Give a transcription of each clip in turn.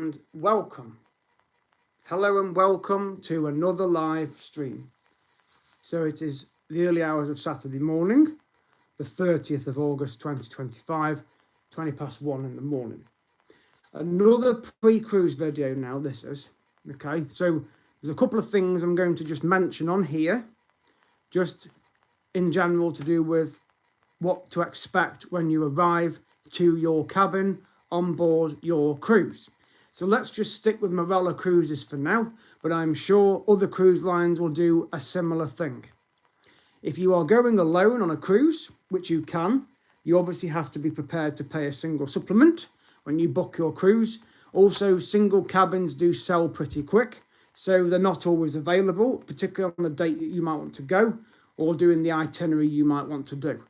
and welcome. Hello and welcome to another live stream. So it is the early hours of Saturday morning, the 30th of August 2025, 20 past 1 in the morning. Another pre-cruise video now, this is. Okay, so there's a couple of things I'm going to just mention on here, just in general to do with what to expect when you arrive to your cabin on board your cruise. So let's just stick with Marella Cruises for now, but I'm sure other cruise lines will do a similar thing. If you are going alone on a cruise, which you can, you obviously have to be prepared to pay a single supplement when you book your cruise. Also, single cabins do sell pretty quick, so they're not always available, particularly on the date that you might want to go or doing the itinerary you might want to do.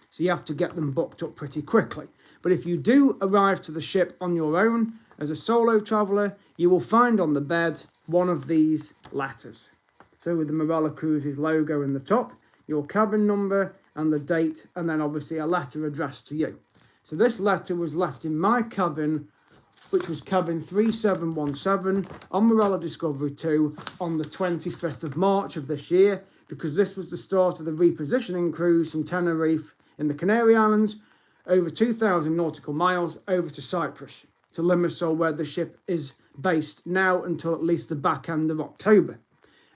So you have to get them booked up pretty quickly. But if you do arrive to the ship on your own as a solo traveller, you will find on the bed one of these letters. So with the Marella Cruises logo in the top, your cabin number and the date, and then obviously a letter addressed to you. So this letter was left in my cabin, which was cabin 3717 on Marella Discovery 2 on the 25th of March of this year, because this was the start of the repositioning cruise from Tenerife in the Canary Islands, over 2,000 nautical miles over to Cyprus, to Limassol, where the ship is based now until at least the back end of October.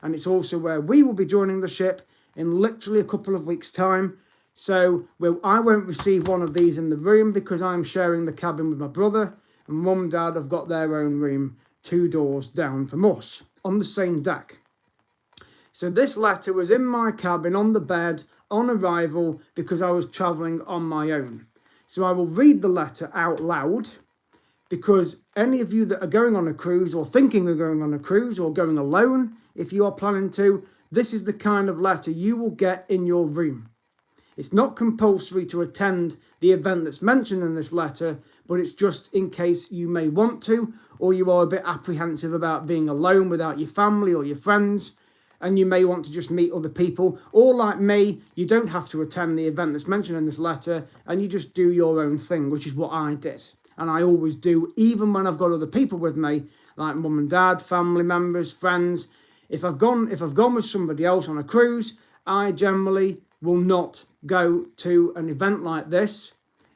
And it's also where we will be joining the ship in literally a couple of weeks' time. So I won't receive one of these in the room because I'm sharing the cabin with my brother, and Mum and Dad have got their own room 2 doors down from us on the same deck. So this letter was in my cabin on the bed on arrival because I was travelling on my own. So I will read the letter out loud, because any of you that are going on a cruise or thinking of going on a cruise or going alone, if you are planning to, this is the kind of letter you will get in your room. It's not compulsory to attend the event that's mentioned in this letter, but it's just in case you may want to, or you are a bit apprehensive about being alone without your family or your friends, and you may want to just meet other people. Or like me, you don't have to attend the event that's mentioned in this letter, and you just do your own thing, which is what I did. And I always do, even when I've got other people with me, like mum and dad, family members, friends. If I've gone with somebody else on a cruise, I generally will not go to an event like this,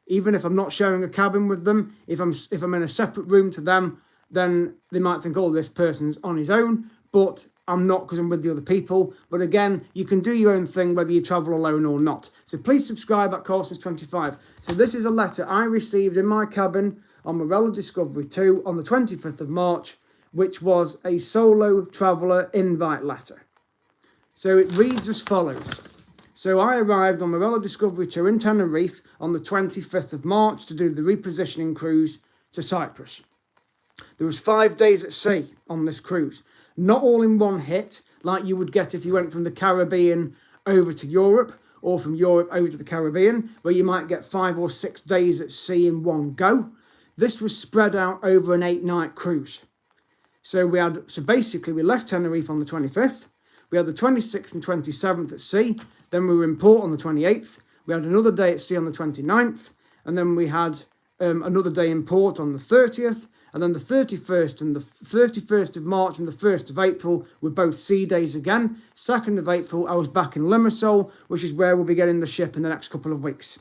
even if I'm not sharing a cabin with them. If I'm in a separate room to them, then they might think, oh, this person's on his own, but I'm not, because I'm with the other people. But again, you can do your own thing whether you travel alone or not. So please subscribe at Cosmos25. So this is a letter I received in my cabin on Marella Discovery 2 on the 25th of March, which was a solo traveller invite letter. So it reads as follows. So I arrived on Marella Discovery 2 in Tenerife on the 25th of March to do the repositioning cruise to Cyprus. There was 5 days at sea on this cruise. Not all in one hit, like you would get if you went from the Caribbean over to Europe, or from Europe over to the Caribbean, where you might get 5 or 6 days at sea in one go. This was spread out over an 8-night cruise. So basically we left Tenerife on the 25th, we had the 26th and 27th at sea, then we were in port on the 28th, we had another day at sea on the 29th, and then we had another day in port on the 30th, and then the 31st and the 31st of March and the 1st of April were both sea days again. 2nd of April, I was back in Limassol, which is where we'll be getting the ship in the next couple of weeks.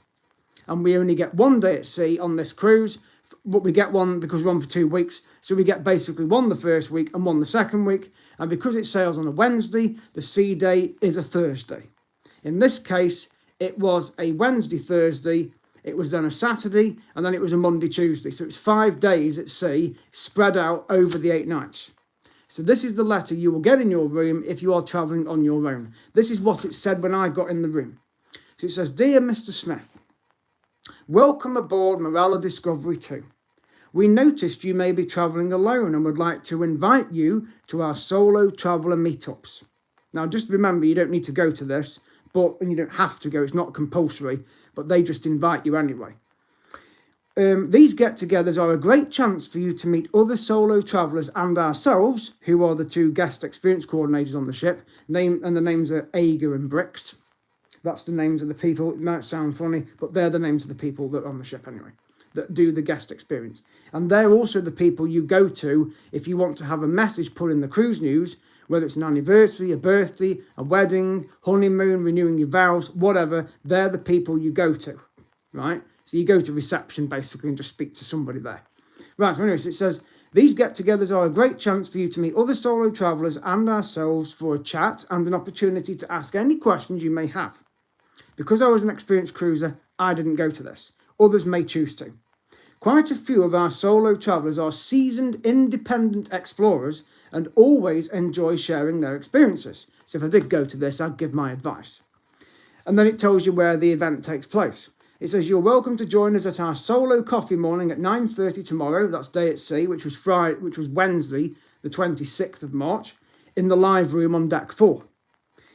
And we only get 1 day at sea on this cruise, but we get one because we're on for 2 weeks. So we get basically one the first week and one the second week. And because it sails on a Wednesday, the sea day is a Thursday. In this case, it was a Wednesday, Thursday. It was then a Saturday, and then it was a Monday, Tuesday. So it's 5 days at sea, spread out over the 8 nights. So this is the letter you will get in your room if you are travelling on your own. This is what it said when I got in the room. So it says, Dear Mr. Smith, welcome aboard Marella Discovery 2. We noticed you may be travelling alone and would like to invite you to our solo traveller meetups. Now just remember, you don't need to go to this, and you don't have to go, it's not compulsory, but they just invite you anyway. These get-togethers are a great chance for you to meet other solo travellers and ourselves, who are the 2 guest experience coordinators on the ship, and the names are Aga and Brix. That's the names of the people. It might sound funny, but they're the names of the people that are on the ship anyway. that do the guest experience. And they're also the people you go to if you want to have a message put in the cruise news, whether it's an anniversary, a birthday, a wedding, honeymoon, renewing your vows, whatever. They're the people you go to, right? So you go to reception basically and just speak to somebody there. Right, so anyways, it says, these get-togethers are a great chance for you to meet other solo travellers and ourselves for a chat and an opportunity to ask any questions you may have. Because I was an experienced cruiser, I didn't go to this. Others may choose to. Quite a few of our solo travellers are seasoned, independent explorers and always enjoy sharing their experiences. So if I did go to this, I'd give my advice. And then it tells you where the event takes place. It says, you're welcome to join us at our solo coffee morning at 9:30 tomorrow, that's day at sea, which was Wednesday, the 26th of March, in the live room on deck 4.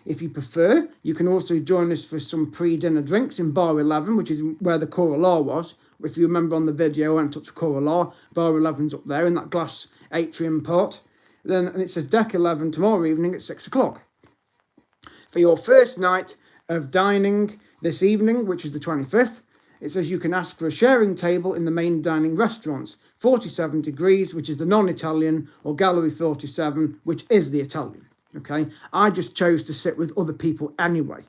If you prefer, you can also join us for some pre-dinner drinks in bar 11, which is where the Coralar was. If you remember on the video, I went up to Coralar, bar 11's up there in that glass atrium part. And it says deck 11 tomorrow evening at 6 o'clock. For your first night of dining this evening, which is the 25th, it says you can ask for a sharing table in the main dining restaurants, 47 degrees, which is the non-Italian, or Gallery 47, which is the Italian. Okay, I just chose to sit with other people anyway.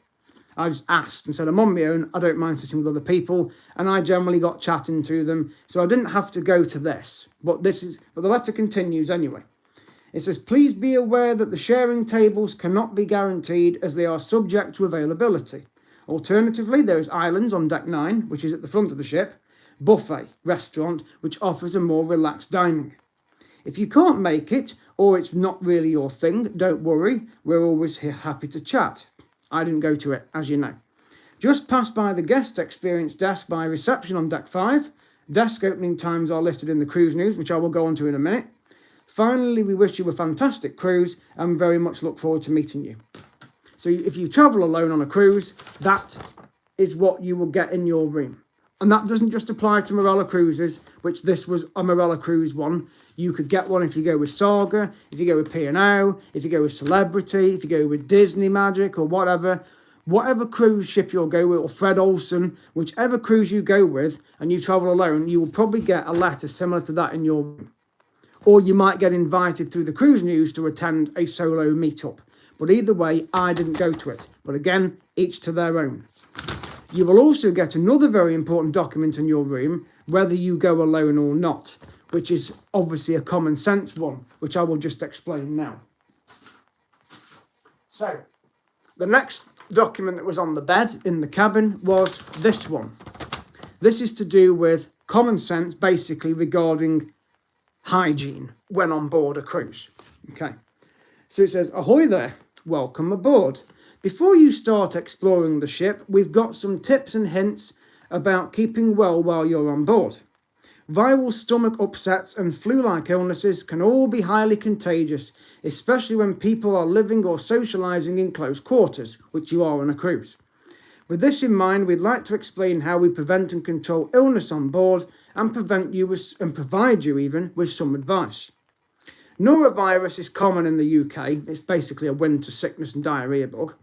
I just asked and said, I'm on my own, I don't mind sitting with other people, and I generally got chatting to them, so I didn't have to go to this. But the letter continues anyway. It says, please be aware that the sharing tables cannot be guaranteed as they are subject to availability. Alternatively, there is Islands on deck 9, which is at the front of the ship, buffet restaurant, which offers a more relaxed dining. If you can't make it, or it's not really your thing, don't worry, we're always here happy to chat. I didn't go to it, as you know. Just pass by the guest experience desk by reception on deck 5. Desk opening times are listed in the cruise news, which I will go on to in a minute. Finally, we wish you a fantastic cruise and very much look forward to meeting you. So if you travel alone on a cruise, that is what you will get in your room. And that doesn't just apply to Marella Cruises, which this was a Marella Cruise one. You could get one if you go with Saga, if you go with P&O, if you go with Celebrity, if you go with Disney Magic or whatever. Whatever cruise ship you'll go with, or Fred Olsen, whichever cruise you go with and you travel alone, you will probably get a letter similar to that in your room. Or you might get invited through the cruise news to attend a solo meetup. But either way, I didn't go to it. But again, each to their own. You will also get another very important document in your room, whether you go alone or not, which is obviously a common sense one, which I will just explain now. So, the next document that was on the bed in the cabin was this one. This is to do with common sense, basically regarding hygiene when on board a cruise. Okay, so it says, ahoy there, welcome aboard. Before you start exploring the ship, we've got some tips and hints about keeping well while you're on board. Viral stomach upsets and flu-like illnesses can all be highly contagious, especially when people are living or socialising in close quarters, which you are on a cruise. With this in mind, we'd like to explain how we prevent and control illness on board and provide you even with some advice. Norovirus is common in the UK. It's basically a winter sickness and diarrhea bug.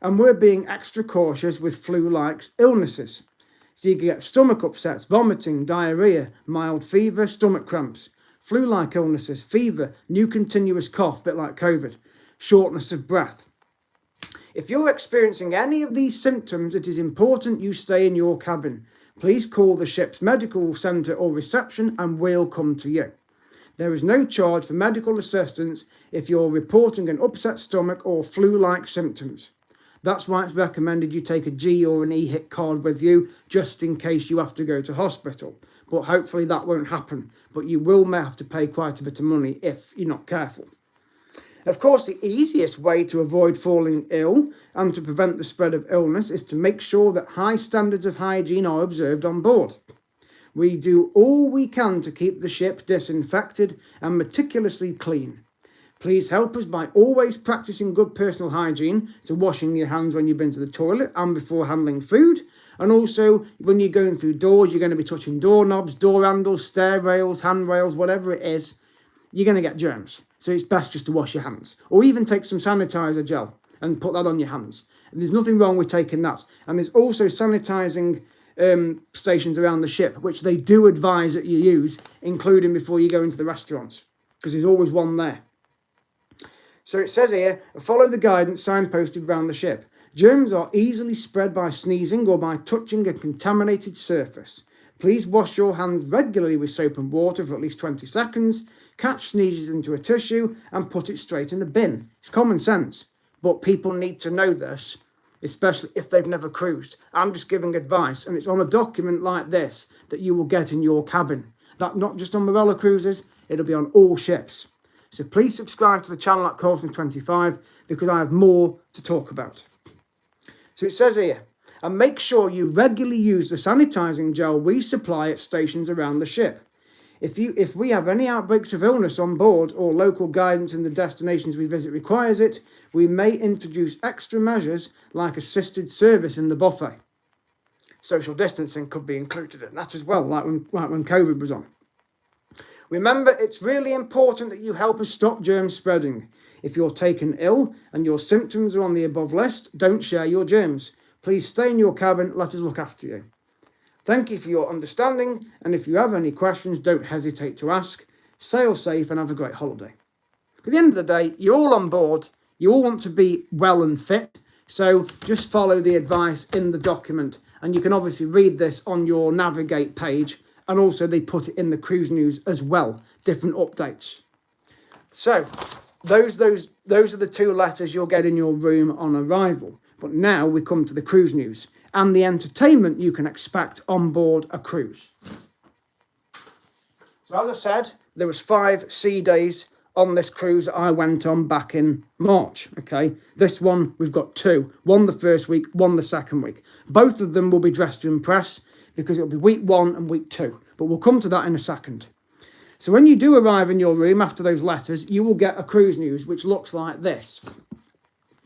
And we're being extra cautious with flu-like illnesses. So you can get stomach upsets, vomiting, diarrhea, mild fever, stomach cramps, flu-like illnesses, fever, new continuous cough, a bit like COVID, shortness of breath. If you're experiencing any of these symptoms, it is important you stay in your cabin. Please call the ship's medical centre or reception and we'll come to you. There is no charge for medical assistance if you're reporting an upset stomach or flu-like symptoms. That's why it's recommended you take a G or an E-HIT card with you, just in case you have to go to hospital. But hopefully that won't happen. But you will may have to pay quite a bit of money if you're not careful. Of course, the easiest way to avoid falling ill and to prevent the spread of illness is to make sure that high standards of hygiene are observed on board. We do all we can to keep the ship disinfected and meticulously clean. Please help us by always practicing good personal hygiene, so washing your hands when you've been to the toilet and before handling food. And also, when you're going through doors, you're going to be touching doorknobs, door handles, stair rails, handrails, whatever it is. You're going to get germs. So it's best just to wash your hands. Or even take some sanitizer gel and put that on your hands. And there's nothing wrong with taking that. And there's also sanitising stations around the ship, which they do advise that you use, including before you go into the restaurants, because there's always one there. So it says here, follow the guidance signposted around the ship. Germs are easily spread by sneezing or by touching a contaminated surface. Please wash your hands regularly with soap and water for at least 20 seconds. Catch sneezes into a tissue and put it straight in the bin. It's common sense, but people need to know this, especially if they've never cruised. I'm just giving advice, and it's on a document like this that you will get in your cabin. That not just on Marella cruises, it'll be on all ships. So please subscribe to the channel at Colson25 because I have more to talk about. So it says here, and make sure you regularly use the sanitizing gel we supply at stations around the ship. If we have any outbreaks of illness on board or local guidance in the destinations we visit requires it, we may introduce extra measures like assisted service in the buffet. Social distancing could be included in that as well, like when COVID was on. Remember, it's really important that you help us stop germ spreading. If you're taken ill and your symptoms are on the above list, don't share your germs. Please stay in your cabin, let us look after you. Thank you for your understanding, and if you have any questions, don't hesitate to ask. Sail safe and have a great holiday. At the end of the day, you're all on board, you all want to be well and fit, so just follow the advice in the document, and you can obviously read this on your Navigate page, and also they put it in the cruise news as well, different updates. So those are the two letters you'll get in your room on arrival. But now we come to the cruise news and the entertainment you can expect on board a cruise. So as I said, there was 5 sea days on this cruise that I went on back in March. Okay, this one we've got 2. One the first week, one the second week. Both of them will be dressed to impress because it'll be week 1 and week 2. But we'll come to that in a second. So when you do arrive in your room after those letters, you will get a cruise news which looks like this.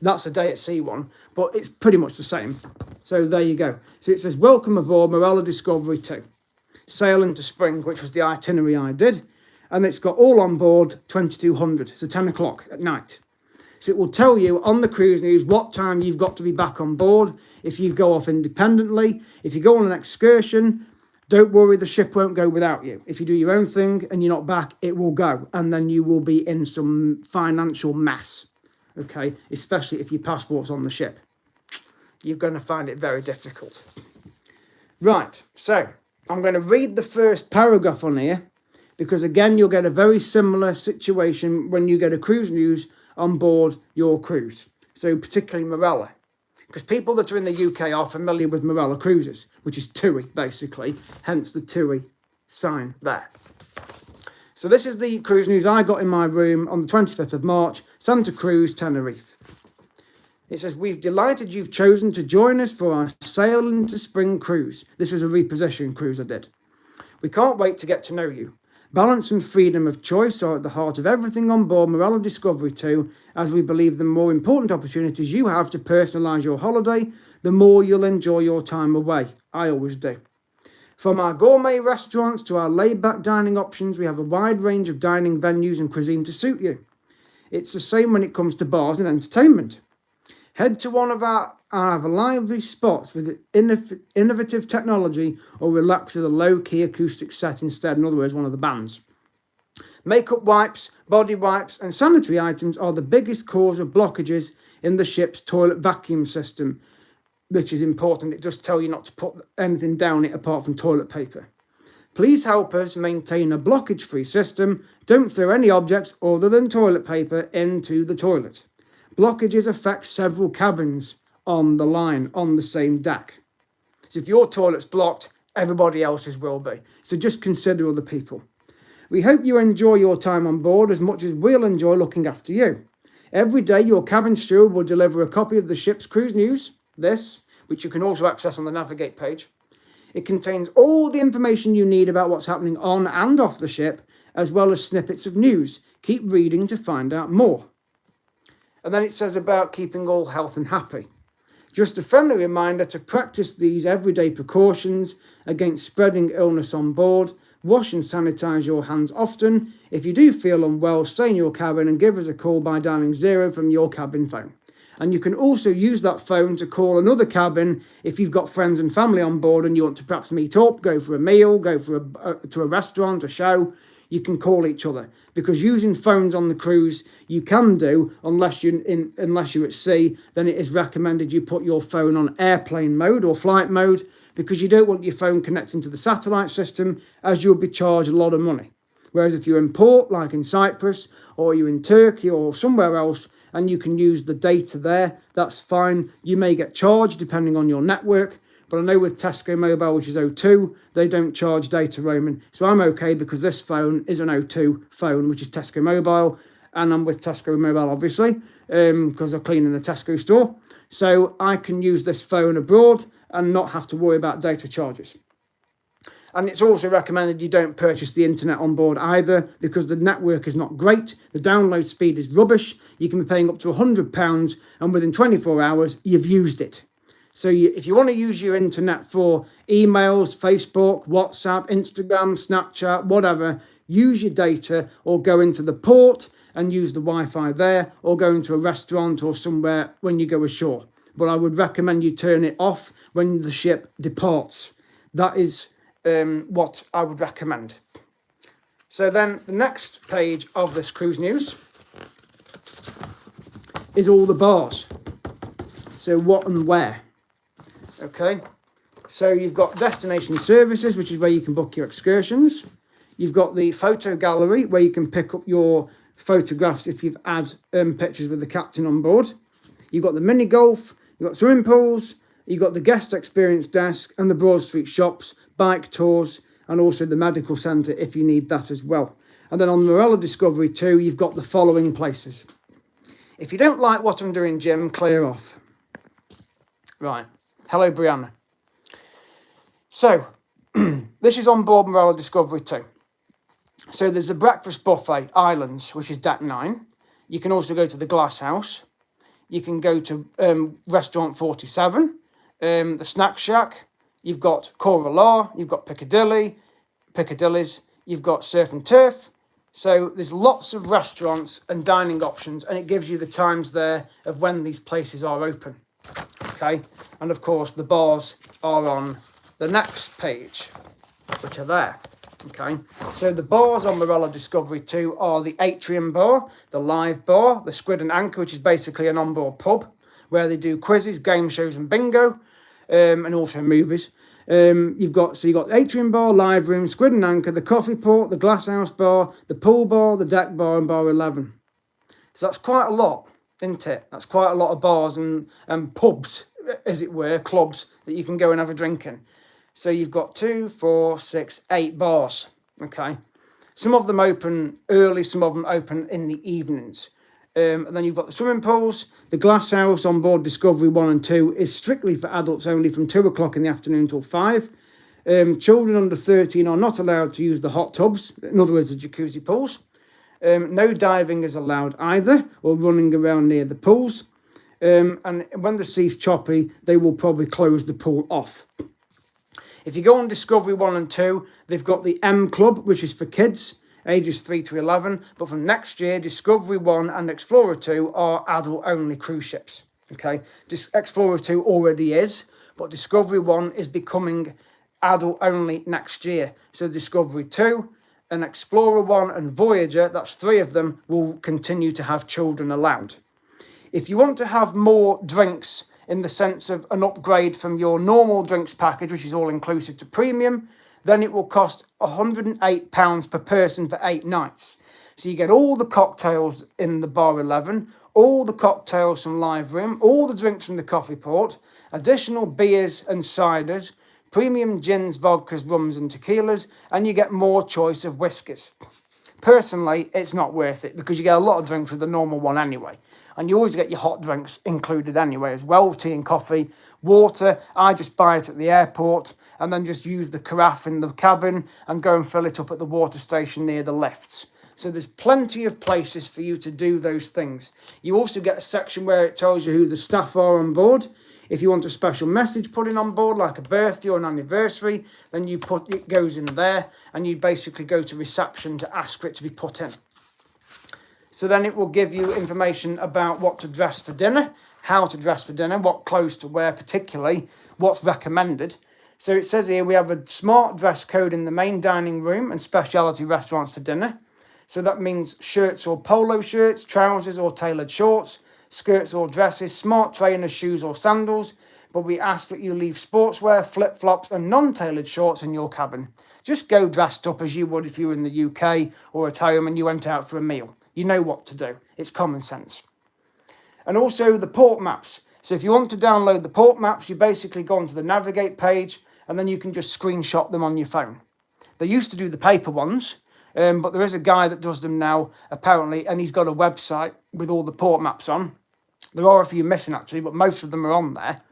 That's a day at sea one, but it's pretty much the same. So there you go. So it says, welcome aboard Marella Discovery 2. Sail into spring, which was the itinerary I did. And it's got all on board 2200, so 10 o'clock at night. So it will tell you on the cruise news what time you've got to be back on board. If you go off independently, if you go on an excursion, don't worry, the ship won't go without you. If you do your own thing and you're not back, it will go. And then you will be in some financial mess. Okay, especially if your passport's on the ship. You're going to find it very difficult. Right, so I'm going to read the first paragraph on here because, again, you'll get a very similar situation when you get a cruise news on board your cruise. So particularly Marella, because people that are in the UK are familiar with Marella cruises, which is TUI, basically, hence the TUI sign there. So this is the cruise news I got in my room on the 25th of March, Santa Cruz, Tenerife. It says, we've delighted you've chosen to join us for our Sail into Spring cruise. This was a reposition cruise I did. We can't wait to get to know you. Balance and freedom of choice are at the heart of everything on board Marella Discovery 2, as we believe the more important opportunities you have to personalise your holiday, the more you'll enjoy your time away. I always do. From our gourmet restaurants to our laid-back dining options, we have a wide range of dining venues and cuisine to suit you. It's the same when it comes to bars and entertainment. Head to one of our lively spots with innovative technology or relax with a low-key acoustic set instead, in other words, one of the bands. Makeup wipes, body wipes and sanitary items are the biggest cause of blockages in the ship's toilet vacuum system, which is important. It does tell you not to put anything down it apart from toilet paper. Please help us maintain a blockage-free system. Don't throw any objects other than toilet paper into the toilet. Blockages affect several cabins on the line, on the same deck. So if your toilet's blocked, everybody else's will be. So just consider other people. We hope you enjoy your time on board as much as we'll enjoy looking after you. Every day, your cabin steward will deliver a copy of the ship's cruise news, which you can also access on the Navigate page. It contains all the information you need about what's happening on and off the ship, as well as snippets of news. Keep reading to find out more. And then it says about keeping all health and happy. Just a friendly reminder to practice these everyday precautions against spreading illness on board. Wash and sanitize your hands often. If you do feel unwell, stay in your cabin and give us a call by dialing 0 from your cabin phone. And you can also use that phone to call another cabin if you've got friends and family on board and you want to perhaps meet up, go for a meal, go for to a restaurant, a show. You can call each other, because using phones on the cruise you can do unless you're at sea. Then it is recommended you put your phone on airplane mode or flight mode, because you don't want your phone connecting to the satellite system, as you'll be charged a lot of money. Whereas if you're in port, like in Cyprus, or you're in Turkey or somewhere else, and you can use the data there, that's fine. You may get charged depending on your network, but I know with Tesco Mobile, which is O2, they don't charge data roaming. So I'm okay, because this phone is an O2 phone, which is Tesco Mobile, and I'm with Tesco Mobile, obviously, because I'm cleaning the Tesco store. So I can use this phone abroad and not have to worry about data charges. And it's also recommended you don't purchase the internet on board either, because the network is not great. The download speed is rubbish. You can be paying up to £100, and within 24 hours, you've used it. So if you want to use your internet for emails, Facebook, WhatsApp, Instagram, Snapchat, whatever, use your data, or go into the port and use the Wi-Fi there, or go into a restaurant or somewhere when you go ashore. But I would recommend you turn it off when the ship departs. That is what I would recommend. So then the next page of this cruise news is all the bars. So what and where. Okay, so you've got destination services, which is where you can book your excursions. You've got the photo gallery, where you can pick up your photographs if you've had pictures with the captain on board. You've got the mini golf, you've got swimming pools, you've got the guest experience desk and the Broad Street shops, bike tours, and also the medical centre if you need that as well. And then on Morella Discovery 2, you've got the following places. If you don't like what I'm doing, Jim, clear off. Right. Hello, Brianna. So, this is on board Morella Discovery 2. So there's a breakfast buffet, Islands, which is deck 9. You can also go to the Glass House. You can go to Restaurant 47, the Snack Shack. You've got Cora La, you've got Piccadilly's, you've got Surf and Turf. So there's lots of restaurants and dining options, and it gives you the times there of when these places are open. Okay, and of course the bars are on the next page, which are there. Okay, so the bars on Morella Discovery 2 are the Atrium Bar, the Live Bar, the Squid and Anchor, which is basically an onboard pub where they do quizzes, game shows and bingo, and also movies. You've got the Atrium Bar, Live Room, Squid and Anchor, the Coffee Port, the Glass House Bar, the Pool Bar, the Deck Bar and Bar 11. So that's quite a lot, isn't it? That's quite a lot of bars and pubs, as it were, clubs that you can go and have a drink in. So you've got 2, 4, 6, 8 bars, okay? Some of them open early, some of them open in the evenings. And then you've got the swimming pools. The Glass House on board Discovery 1 and 2 is strictly for adults only from 2 o'clock in the afternoon till 5. Children under 13 are not allowed to use the hot tubs, in other words, the jacuzzi pools. No diving is allowed either, or running around near the pools. And when the sea's choppy, they will probably close the pool off. If you go on Discovery 1 and 2, they've got the M Club, which is for kids, ages 3 to 11. But from next year, Discovery 1 and Explorer 2 are adult-only cruise ships. Okay, Explorer 2 already is, but Discovery 1 is becoming adult-only next year. So Discovery 2 and Explorer 1 and Voyager, that's 3 of them, will continue to have children allowed. If you want to have more drinks in the sense of an upgrade from your normal drinks package, which is all-inclusive, to premium, then it will cost £108 per person for 8 nights. So you get all the cocktails in the Bar 11, all the cocktails from Live Room, all the drinks from the Coffee Port, additional beers and ciders, premium gins, vodkas, rums and tequilas, and you get more choice of whiskies. Personally, it's not worth it, because you get a lot of drinks with the normal one anyway. And you always get your hot drinks included anyway as well, tea and coffee. Water, I just buy it at the airport and then just use the carafe in the cabin and go and fill it up at the water station near the lifts. So there's plenty of places for you to do those things. You also get a section where it tells you who the staff are on board. If you want a special message put in on board, like a birthday or an anniversary, then it goes in there, and you basically go to reception to ask for it to be put in. So then it will give you information about what to dress for dinner, how to dress for dinner, what clothes to wear particularly, what's recommended. So it says here we have a smart dress code in the main dining room and specialty restaurants for dinner. So that means shirts or polo shirts, trousers or tailored shorts, skirts or dresses, smart trainers, shoes or sandals. But we ask that you leave sportswear, flip-flops and non-tailored shorts in your cabin. Just go dressed up as you would if you were in the UK or at home and you went out for a meal. You know what to do. It's common sense. And also the port maps. So if you want to download the port maps, you basically go onto the navigate page and then you can just screenshot them on your phone. They used to do the paper ones, but there is a guy that does them now, apparently, and he's got a website with all the port maps on. There are a few missing, actually, but most of them are on there.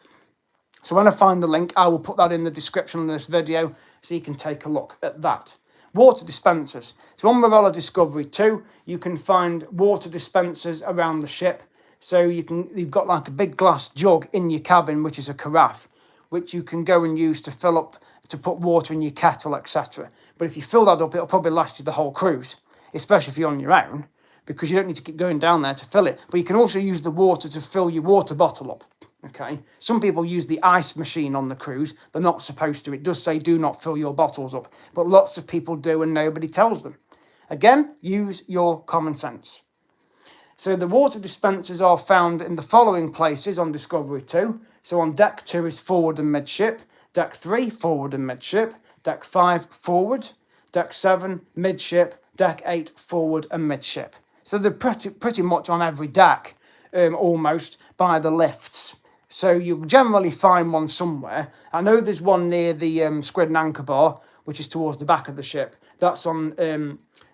So when I find the link, I will put that in the description of this video so you can take a look at that. Water dispensers. So on Marella Discovery 2, you can find water dispensers around the ship. So you've got like a big glass jug in your cabin, which is a carafe, which you can go and use to fill up, to put water in your kettle, etc. But if you fill that up, it'll probably last you the whole cruise, especially if you're on your own, because you don't need to keep going down there to fill it. But you can also use the water to fill your water bottle up. Okay, some people use the ice machine on the cruise. They're not supposed to. It does say do not fill your bottles up, but lots of people do and nobody tells them. Again, use your common sense. So the water dispensers are found in the following places on Discovery 2. So on deck 2 is forward and midship, deck 3 forward and midship, deck 5 forward, deck 7 midship, deck 8 forward and midship. So they're pretty much on every deck, almost, by the lifts. So you'll generally find one somewhere. I know there's one near the squid and anchor bar, which is towards the back of the ship. That's on,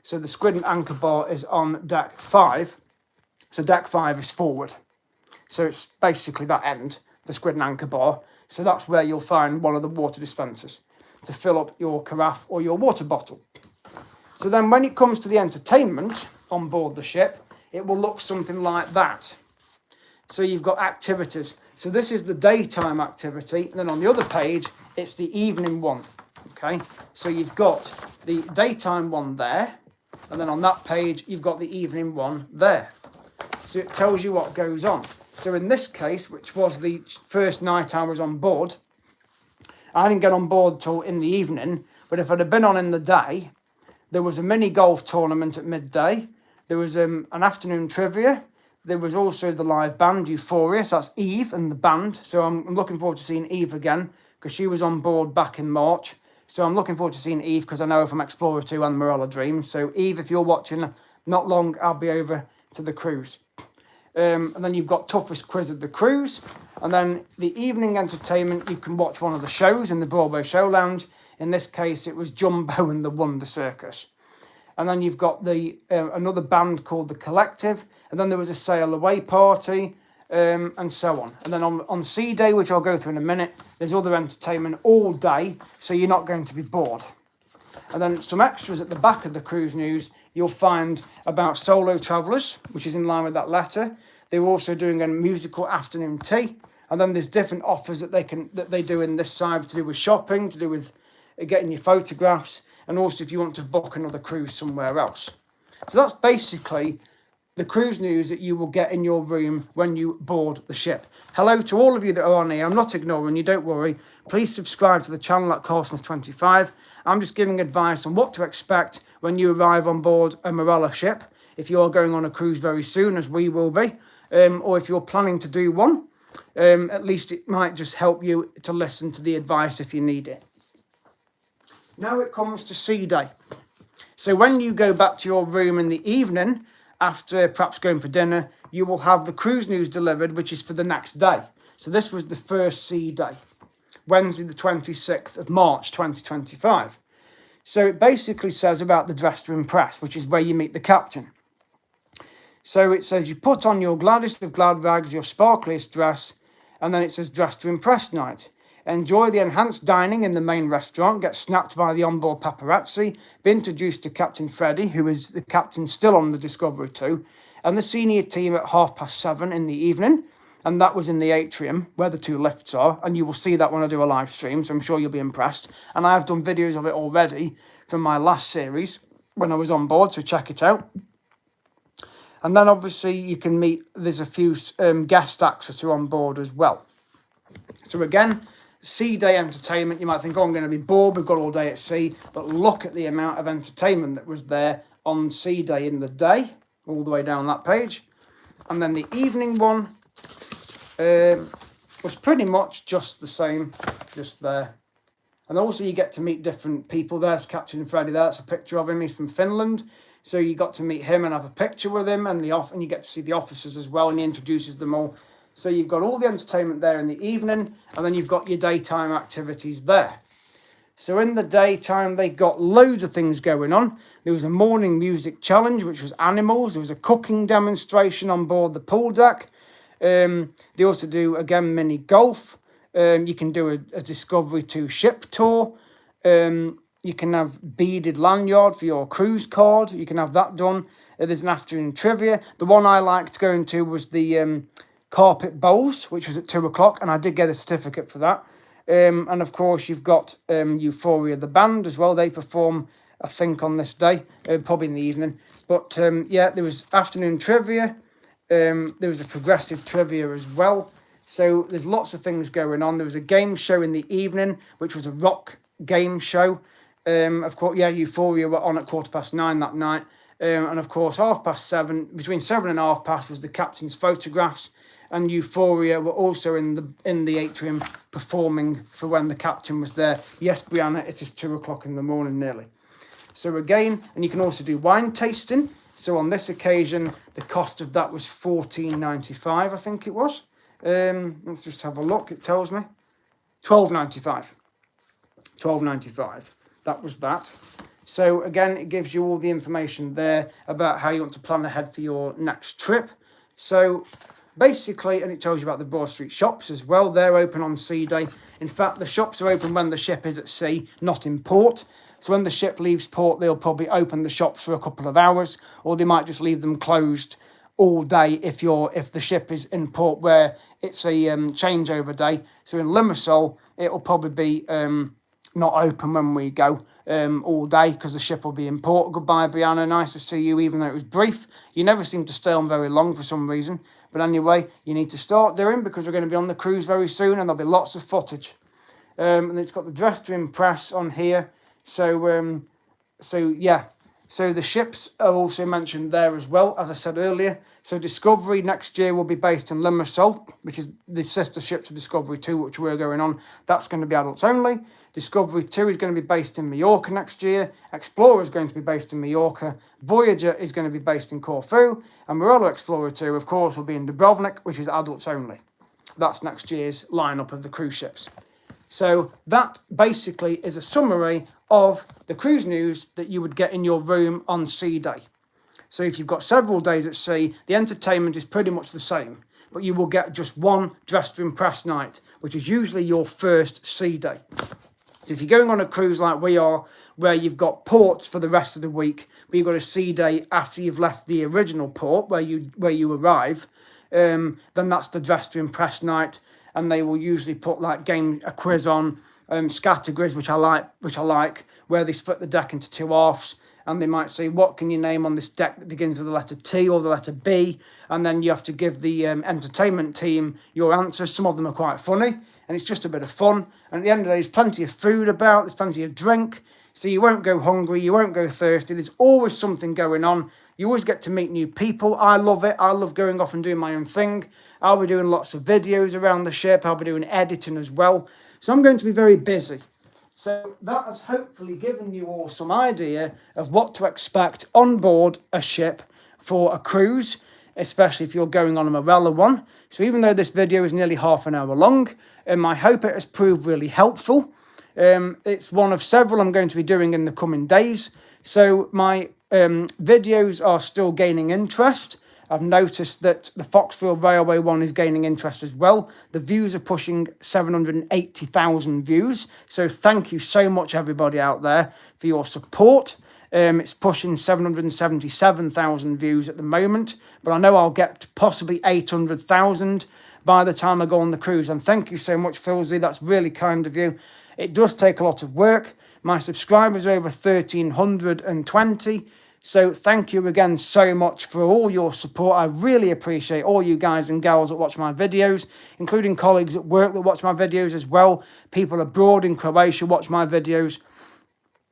so the squid and anchor bar is on deck 5. So deck 5 is forward. So it's basically that end, the squid and anchor bar. So that's where you'll find one of the water dispensers to fill up your carafe or your water bottle. So then when it comes to the entertainment on board the ship, it will look something like that. So you've got activities. So this is the daytime activity. And then on the other page, it's the evening one. Okay. So you've got the daytime one there. And then on that page, you've got the evening one there. So it tells you what goes on. So in this case, which was the first night I was on board, I didn't get on board till in the evening. But if I'd have been on in the day, there was a mini golf tournament at midday. There was an afternoon trivia. There was also the live band, Euphoria. So that's Eve and the band. So I'm looking forward to seeing Eve again because she was on board back in March. So I'm looking forward to seeing Eve because I know her from Explorer 2 and Marella Dream. So Eve, if you're watching, not long, I'll be over to the cruise. And then you've got toughest quiz of the cruise. And then the evening entertainment, you can watch one of the shows in the Broadway Show Lounge. In this case, it was Jumbo and the Wonder Circus. And then you've got the another band called The Collective. And then there was a sail away party and so on. And then on Sea Day, which I'll go through in a minute, there's other entertainment all day. So you're not going to be bored. And then some extras at the back of the cruise news, you'll find about solo travellers, which is in line with that letter. They were also doing a musical afternoon tea. And then there's different offers that they do in this side to do with shopping, to do with getting your photographs, and also if you want to book another cruise somewhere else. So that's basically the cruise news that you will get in your room when you board the ship. Hello to all of you that are on here. I'm not ignoring you, don't worry. Please subscribe to the channel at Cosmos25. I'm just giving advice on what to expect when you arrive on board a Marella ship, if you're going on a cruise very soon, as we will be, or if you're planning to do one. At least it might just help you to listen to the advice if you need it. Now it comes to Sea Day. So when you go back to your room in the evening, after perhaps going for dinner, you will have the cruise news delivered, which is for the next day. So this was the first Sea Day, Wednesday the 26th of March 2025. So it basically says about the dress to impress, which is where you meet the captain. So it says you put on your gladdest of glad rags, your sparkliest dress, and then it says dress to impress night. Enjoy the enhanced dining in the main restaurant, get snapped by the onboard paparazzi, be introduced to Captain Freddie, who is the captain still on the Discovery 2, and the senior team at 7:30 in the evening. And that was in the atrium where the two lifts are. And you will see that when I do a live stream, so I'm sure you'll be impressed. And I've done videos of it already from my last series when I was on board, so check it out. And then obviously you can meet, there's a few guest acts that are on board as well. So again, sea day entertainment, you might think, oh, I'm going to be bored, we've got all day at sea. But look at the amount of entertainment that was there on sea day in the day, all the way down that page. And then the evening one was pretty much just the same, just there. And also you get to meet different people. There's Captain Freddie there. That's a picture of him. He's from Finland. So you got to meet him and have a picture with him, and you get to see the officers as well, and he introduces them all. So you've got all the entertainment there in the evening, and then you've got your daytime activities there. So in the daytime, they got loads of things going on. There was a morning music challenge, which was animals. There was a cooking demonstration on board the pool deck. They also do, again, mini golf. You can do a Discovery 2 ship tour. You can have beaded lanyard for your cruise card. You can have that done. There's an afternoon trivia. The one I liked going to was the carpet bowls, which was at 2 o'clock, and I did get a certificate for that. And of course, you've got Euphoria, the band, as well. They perform, I think, on this day, probably in the evening. But yeah, there was afternoon trivia. There was a progressive trivia as well. So there's lots of things going on. There was a game show in the evening, which was a rock game show. Of course, yeah, Euphoria were on at 9:15 that night. And of course, 7:30, between 7 and 7:30 was the captain's photographs. And Euphoria were also in the atrium performing for when the captain was there. Yes, Brianna, it is 2 o'clock in the morning nearly. So again, and you can also do wine tasting. So on this occasion, the cost of that was $14.95, I think it was. Let's just have a look. It tells me $12.95. $12.95. That was that. So again, it gives you all the information there about how you want to plan ahead for your next trip. So basically, and it tells you about the Broad Street shops as well. They're open on sea day. In fact, the shops are open when the ship is at sea, not in port. So when the ship leaves port, they'll probably open the shops for a couple of hours, or they might just leave them closed all day if the ship is in port where it's a changeover day. So in Limassol, it'll probably be not open when we go all day because the ship will be in port. Goodbye, Brianna. Nice to see you, even though it was brief. You never seem to stay on very long for some reason. But anyway, you need to start doing because we're going to be on the cruise very soon and there'll be lots of footage. And it's got the dress to impress on here. So yeah. So the ships are also mentioned there as well, as I said earlier. So Discovery next year will be based in Limassol, which is the sister ship to Discovery 2, which we're going on. That's going to be adults only. Discovery 2 is going to be based in Mallorca next year. Explorer is going to be based in Mallorca. Voyager is going to be based in Corfu. And Morello Explorer 2, of course, will be in Dubrovnik, which is adults only. That's next year's lineup of the cruise ships. So that basically is a summary of the cruise news that you would get in your room on sea day. So if you've got several days at sea, the entertainment is pretty much the same, but you will get just one dress to impress night, which is usually your first sea day. So if you're going on a cruise like we are, where you've got ports for the rest of the week, but you've got a sea day after you've left the original port where you arrive, then that's the dress to impress night. And they will usually put like a quiz on, categories, which I like, where they split the deck into two halves, and they might say, what can you name on this deck that begins with the letter T or the letter B? And then you have to give the entertainment team your answers. Some of them are quite funny, and it's just a bit of fun. And at the end of the day, there's plenty of food about, there's plenty of drink, so you won't go hungry, you won't go thirsty. There's always something going on. You always get to meet new people. I love it. I love going off and doing my own thing. I'll be doing lots of videos around the ship. I'll be doing editing as well. So I'm going to be very busy. So that has hopefully given you all some idea of what to expect on board a ship for a cruise, especially if you're going on a Morello one. So even though this video is nearly half an hour long, I hope it has proved really helpful. It's one of several I'm going to be doing in the coming days. So my videos are still gaining interest. I've noticed that the Foxfield Railway one is gaining interest as well. The views are pushing 780,000 views. So thank you so much, everybody out there, for your support. It's pushing 777,000 views at the moment, but I know I'll get possibly 800,000 by the time I go on the cruise. And thank you so much, Philzy. That's really kind of you. It does take a lot of work. My subscribers are over 1,320. So thank you again so much for all your support. I really appreciate all you guys and gals that watch my videos, including colleagues at work that watch my videos as well. People abroad in Croatia watch my videos.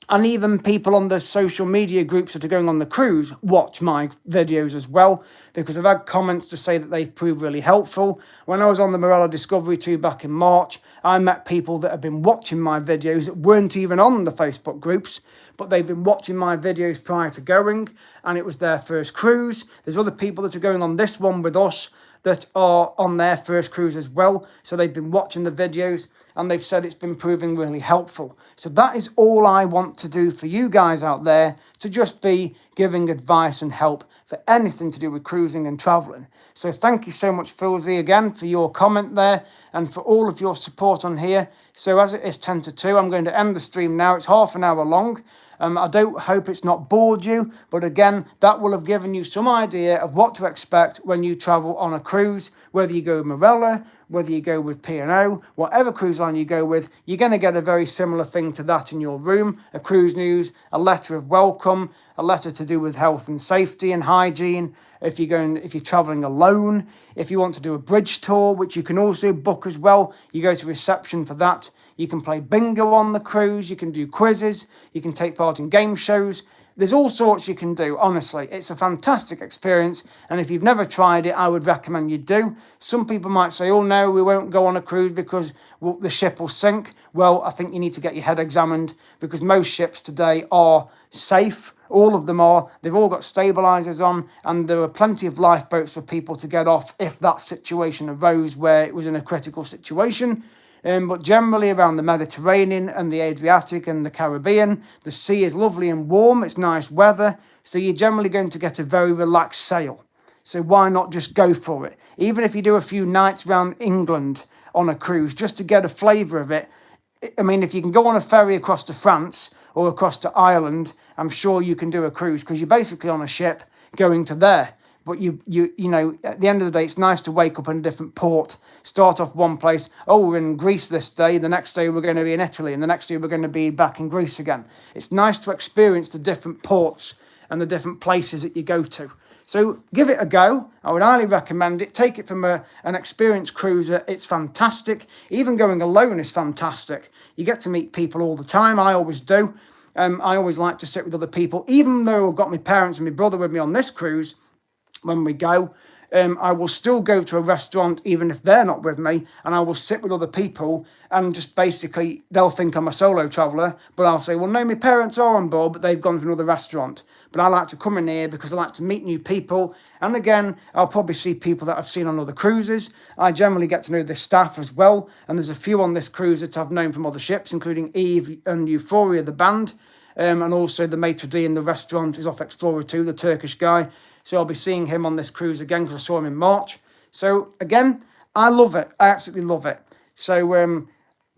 And even people on the social media groups that are going on the cruise watch my videos as well, because I've had comments to say that they've proved really helpful. When I was on the Morella Discovery 2 back in March, I met people that have been watching my videos that weren't even on the Facebook groups, but they've been watching my videos prior to going, and it was their first cruise. There's other people that are going on this one with us that are on their first cruise as well. So they've been watching the videos and they've said it's been proving really helpful. So that is all I want to do for you guys out there, to just be giving advice and help for anything to do with cruising and traveling. So thank you so much, Philzy, again for your comment there and for all of your support on here. So as it is 10 to 2, I'm going to end the stream now. It's half an hour long. I don't hope it's not bored you, but again, that will have given you some idea of what to expect when you travel on a cruise, whether you go with Morella, whether you go with P&O, whatever cruise line you go with, you're going to get a very similar thing to that in your room, a cruise news, a letter of welcome, a letter to do with health and safety and hygiene. If you're traveling alone, if you want to do a bridge tour, which you can also book as well, you go to reception for that. You can play bingo on the cruise, you can do quizzes, you can take part in game shows. There's all sorts you can do, honestly. It's a fantastic experience, and if you've never tried it, I would recommend you do. Some people might say, oh no, we won't go on a cruise because the ship will sink. Well, I think you need to get your head examined, because most ships today are safe. All of them are. They've all got stabilizers on, and there are plenty of lifeboats for people to get off if that situation arose where it was in a critical situation. But generally around the Mediterranean and the Adriatic and the Caribbean, the sea is lovely and warm. It's nice weather. So you're generally going to get a very relaxed sail. So why not just go for it? Even if you do a few nights around England on a cruise, just to get a flavour of it. I mean, if you can go on a ferry across to France or across to Ireland, I'm sure you can do a cruise, because you're basically on a ship going to there. But you know, at the end of the day, it's nice to wake up in a different port, start off one place. Oh, we're in Greece this day. The next day we're going to be in Italy, and the next day we're going to be back in Greece again. It's nice to experience the different ports and the different places that you go to. So give it a go. I would highly recommend it. Take it from an experienced cruiser. It's fantastic. Even going alone is fantastic. You get to meet people all the time. I always do. I always like to sit with other people. Even though I've got my parents and my brother with me on this cruise, when we go, I will still go to a restaurant even if they're not with me, and I will sit with other people, and just basically they'll think I'm a solo traveller, but I'll say, well no, my parents are on board, but they've gone to another restaurant. But I like to come in here because I like to meet new people, and again, I'll probably see people that I've seen on other cruises. I generally get to know the staff as well, and there's a few on this cruise that I've known from other ships, including Eve and Euphoria, the band, and also the maitre d' in the restaurant is off Explorer 2, the Turkish guy. So I'll be seeing him on this cruise again, because I saw him in March. So again, I love it. I absolutely love it. So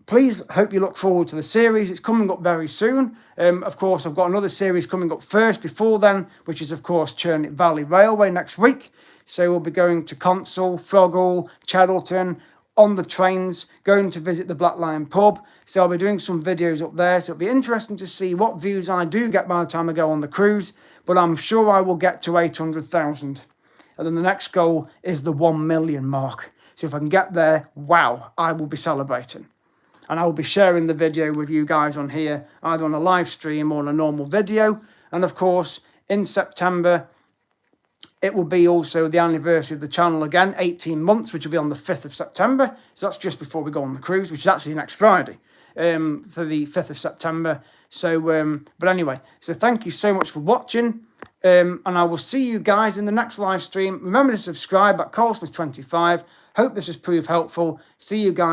please, hope you look forward to the series. It's coming up very soon. Of course, I've got another series coming up first before then, which is, of course, Churnet Valley Railway next week. So we'll be going to Consell, Froggle, Cheddleton, on the trains, going to visit the Black Lion pub. So I'll be doing some videos up there. So it'll be interesting to see what views I do get by the time I go on the cruise. But I'm sure I will get to 800,000. And then the next goal is the 1 million mark. So if I can get there, wow, I will be celebrating. And I will be sharing the video with you guys on here, either on a live stream or on a normal video. And of course, in September, it will be also the anniversary of the channel again, 18 months, which will be on the 5th of September. So that's just before we go on the cruise, which is actually next Friday, for the 5th of September. So, but anyway, so thank you so much for watching. And I will see you guys in the next live stream. Remember to subscribe at Carlsmith25. Hope this has proved helpful. See you guys.